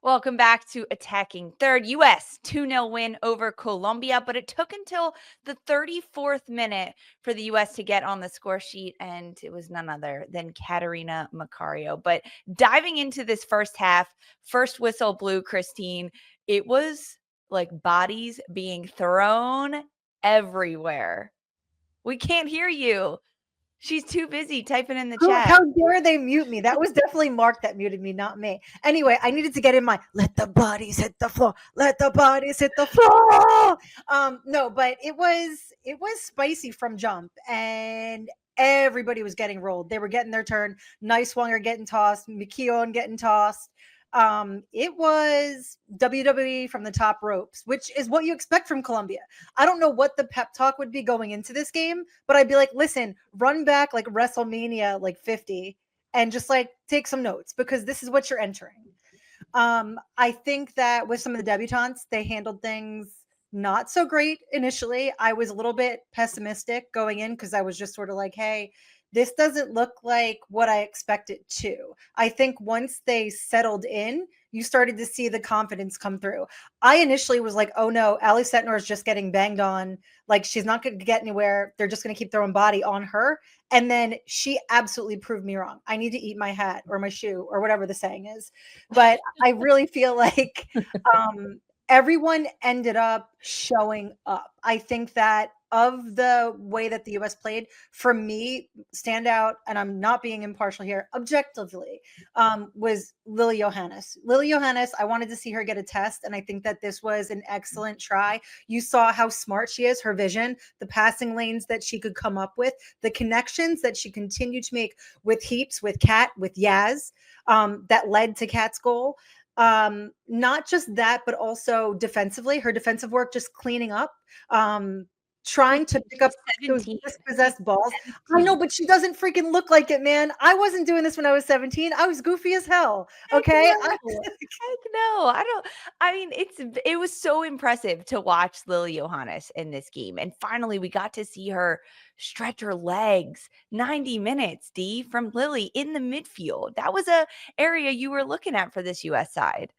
Welcome back to Attacking Third. U.S. 2-0 win over Colombia, but it took until the 34th minute for the U.S. to get on the score sheet, and it was none other than Catarina Macario. But diving into this first half, first whistle blew, Christine. It was like bodies being thrown everywhere. We can't hear you. She's too busy typing in the chat. How dare they mute me? That was definitely Mark that muted me, not me. Anyway, I needed to get in my let the bodies hit the floor. Let the bodies hit the floor. No, but it was spicy from jump, and everybody was getting rolled. They were getting their turn. Nice Swanger getting tossed, McKeown getting tossed. It was WWE from the top ropes, which is what you expect from Colombia. I don't know what the pep talk would be going into this game, but I'd be like, listen, run back like WrestleMania like 50 and just like take some notes because this is what you're entering. I think that with some of the debutantes, they handled things not so great initially. I was a little bit pessimistic going in because I was just sort of like, hey, this doesn't look like what I expect it to. I think once they settled in, you started to see the confidence come through. I initially was like, oh no, Ali Setnor is just getting banged on. Like she's not going to get anywhere. They're just going to keep throwing body on her. And then she absolutely proved me wrong. I need to eat my hat or my shoe or whatever the saying is. But I really feel like everyone ended up showing up. I think that of the way that the US played, for me, standout, and I'm not being impartial here, objectively, was Lily Yohannes. Lily Yohannes, I wanted to see her get a test, and I think that this was an excellent try. You saw how smart she is, her vision, the passing lanes that she could come up with, the connections that she continued to make with Heaps, with Kat, with Yaz, that led to Kat's goal. Not just that, but also defensively, her defensive work, just cleaning up, trying to pick up those dispossessed balls. I know, but she doesn't freaking look like it, man. I wasn't doing this when I was 17. I was goofy as hell. Okay. Heck no. I mean, it was so impressive to watch Lily Yohannes in this game. And finally we got to see her stretch her legs 90 minutes, D, from Lily in the midfield. That was a area you were looking at for this US side.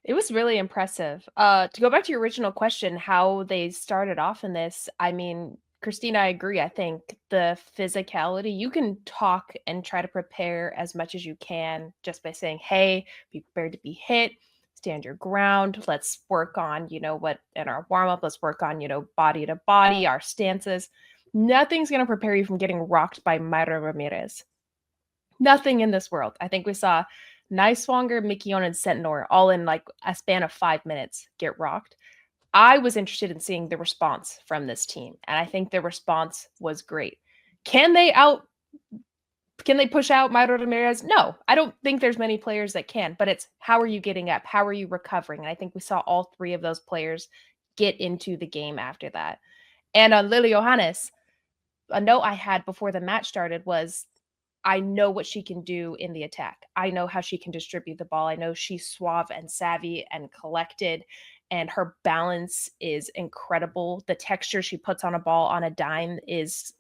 It was really impressive. To go back to your original question, how they started off in this, I mean, Christina, I agree. I think the physicality, you can talk and try to prepare as much as you can just by saying, hey, be prepared to be hit, stand your ground. Let's work on, what in our warm up, let's work on, body to body, our stances. Nothing's going to prepare you from getting rocked by Mayra Ramirez. Nothing in this world. I think we saw Niswanger, Mikion, and Sentinor all in like a span of 5 minutes get rocked. I was interested in seeing the response from this team, and I think the response was great. Can they push out Mayra Ramirez? No, I don't think there's many players that can, but it's how are you getting up? How are you recovering? And I think we saw all three of those players get into the game after that. And on Lily Yohannes, a note I had before the match started was, I know what she can do in the attack. I know how she can distribute the ball. I know she's suave and savvy and collected, and her balance is incredible. The texture she puts on a ball on a dime is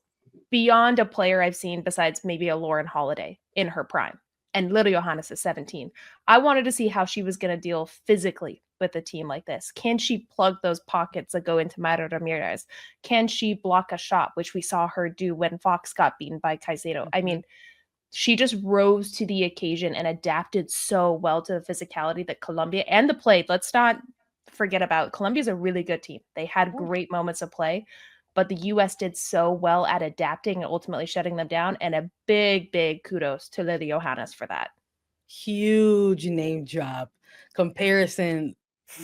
beyond a player I've seen besides maybe a Lauren Holiday in her prime. And Lily Yohannes is 17. I wanted to see how she was going to deal physically with a team like this. Can she plug those pockets that go into Mayra Ramirez? Can she block a shot, which we saw her do when Fox got beaten by Caicedo? I mean, she just rose to the occasion and adapted so well to the physicality that Colombia and the play. Let's not forget about Colombia's a really good team. They had great moments of play, but the U.S. did so well at adapting and ultimately shutting them down. And a big, big kudos to Lily Yohannes for that. Huge name drop comparison.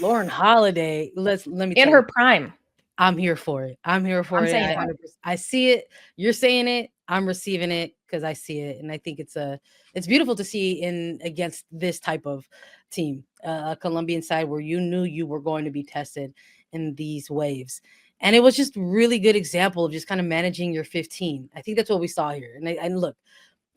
Lauren Holiday. Let me in her prime. I'm here for it. I'm here for it. I see it. You're saying it. I'm receiving it because I see it, and I think it's beautiful to see against this type of team, a Colombian side where you knew you were going to be tested in these waves, and it was just really good example of just kind of managing your 15. I think that's what we saw here, and look,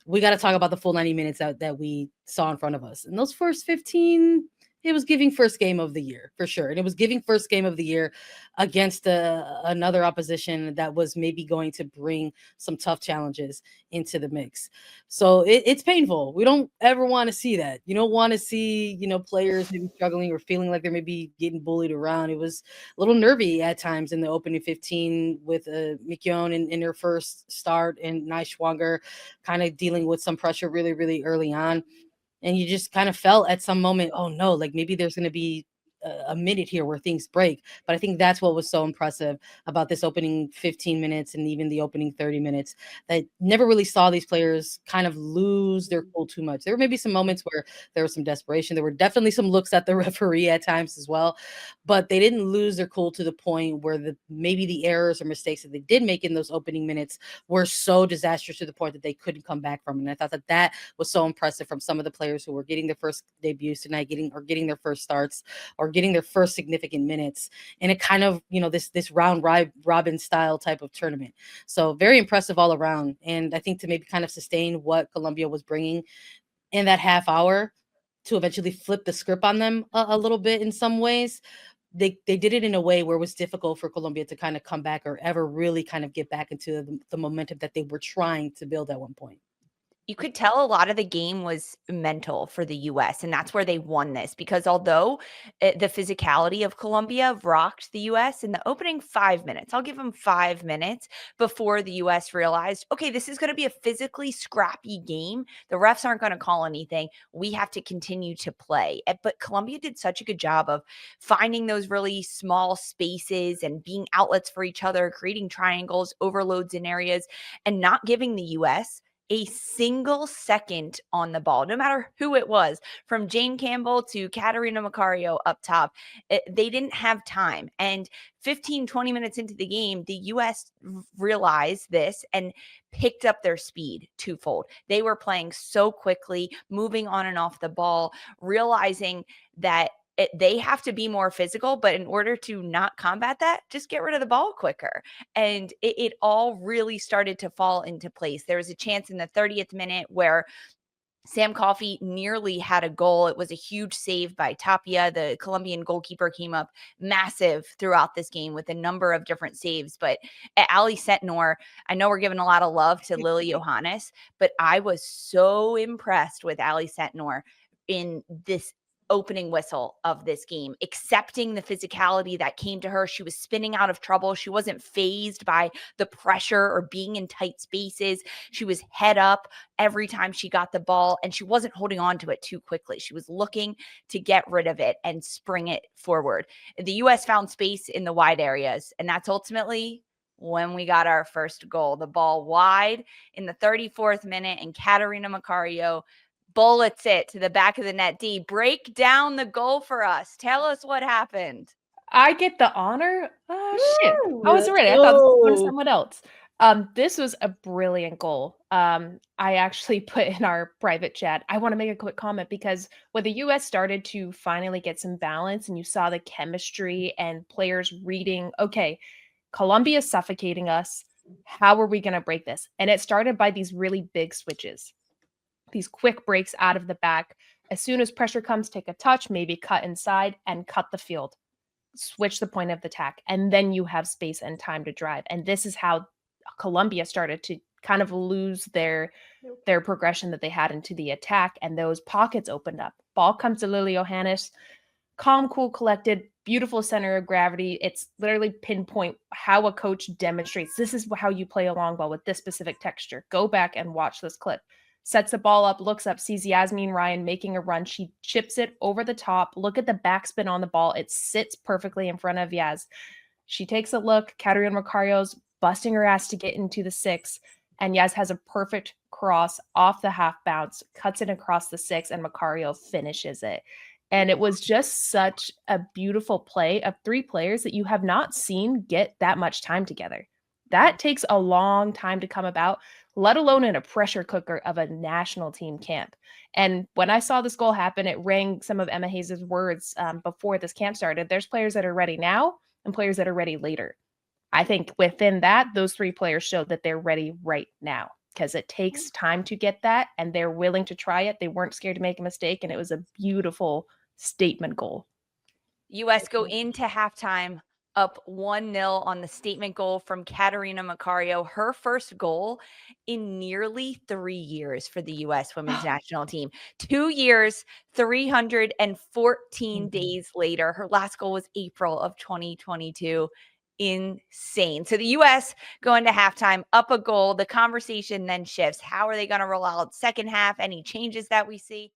we got to talk about the full 90 minutes that we saw in front of us, and those first 15. it was giving first game of the year for sure. And it was giving first game of the year against another opposition that was maybe going to bring some tough challenges into the mix. So it's painful. We don't ever want to see that. You don't want to see, players maybe struggling or feeling like they're maybe getting bullied around. It was a little nervy at times in the opening 15 with Mignon in her first start and Schwanger kind of dealing with some pressure really, really early on. And you just kind of felt at some moment, oh no, like maybe there's going to be a minute here where things break. But I think that's what was so impressive about this opening 15 minutes and even the opening 30 minutes, that never really saw these players kind of lose their cool too much. There were maybe some moments where there was some desperation. There were definitely some looks at the referee at times as well, but they didn't lose their cool to the point where maybe the errors or mistakes that they did make in those opening minutes were so disastrous to the point that they couldn't come back from. And I thought that was so impressive from some of the players who were getting their first debuts tonight, getting their first starts or getting their first significant minutes in a kind of, this round robin style type of tournament. So very impressive all around. And I think to maybe kind of sustain what Colombia was bringing in that half hour to eventually flip the script on them a little bit in some ways, they did it in a way where it was difficult for Colombia to kind of come back or ever really kind of get back into the momentum that they were trying to build at one point. You could tell a lot of the game was mental for the U.S., and that's where they won this, because although the physicality of Colombia rocked the U.S. in the opening 5 minutes, I'll give them 5 minutes before the U.S. realized, okay, this is going to be a physically scrappy game. The refs aren't going to call anything. We have to continue to play. But Colombia did such a good job of finding those really small spaces and being outlets for each other, creating triangles, overloads in areas, and not giving the U.S. a single second on the ball, no matter who it was, from Jane Campbell to Catarina Macario up top. They didn't have time. And 15, 20 minutes into the game, the U.S. realized this and picked up their speed twofold. They were playing so quickly, moving on and off the ball, realizing that they have to be more physical, but in order to not combat that, just get rid of the ball quicker. And it all really started to fall into place. There was a chance in the 30th minute where Sam Coffey nearly had a goal. It was a huge save by Tapia. The Colombian goalkeeper came up massive throughout this game with a number of different saves. But Ali Setnor, I know we're giving a lot of love to Lily Yohannes, but I was so impressed with Ali Setnor in this opening whistle of this game, accepting the physicality that came to her. She was spinning out of trouble. She wasn't fazed by the pressure or being in tight spaces. She was head up every time she got the ball, and she wasn't holding on to it too quickly. She was looking to get rid of it and spring it forward. The U.S. found space in the wide areas, and that's ultimately when we got our first goal. The ball wide in the 34th minute, and Catarina Macario bullets it to the back of the net. D, break down the goal for us. Tell us what happened. I get the honor. Oh, shit. I was ready. I thought this was going to someone else. This was a brilliant goal. I actually put in our private chat, I want to make a quick comment, because when the U.S. started to finally get some balance and you saw the chemistry and players reading, okay, Colombia's suffocating us. How are we going to break this? And it started by these really big switches. These quick breaks out of the back. As soon as pressure comes, take a touch, maybe cut inside and cut the field. Switch the point of attack. And then you have space and time to drive. And this is how Colombia started to kind of lose their progression that they had into the attack. And those pockets opened up. Ball comes to Lily Yohannes. Calm, cool, collected, beautiful center of gravity. It's literally pinpoint how a coach demonstrates. This is how you play a long ball with this specific texture. Go back and watch this clip. Sets the ball up, looks up, sees Yasmin Ryan making a run. She chips it over the top. Look at the backspin on the ball. It sits perfectly in front of Yaz. She takes a look. Catarina Macario's busting her ass to get into the 6. And Yaz has a perfect cross off the half bounce, cuts it across the 6, and Macario finishes it. And it was just such a beautiful play of 3 players that you have not seen get that much time together. That takes a long time to come about, let alone in a pressure cooker of a national team camp. And when I saw this goal happen, it rang some of Emma Hayes' words before this camp started. There's players that are ready now and players that are ready later. I think within that, those 3 players showed that they're ready right now, because it takes time to get that, and they're willing to try it. They weren't scared to make a mistake, and it was a beautiful, statement goal. U.S. go into halftime up 1-0 on the statement goal from Catarina Macario, her first goal in nearly 3 years for the U.S. women's national team. 2 years, 314 days later. Her last goal was April of 2022. Insane. So the U.S. go into halftime up a goal. The conversation then shifts. How are they going to roll out second half? Any changes that we see?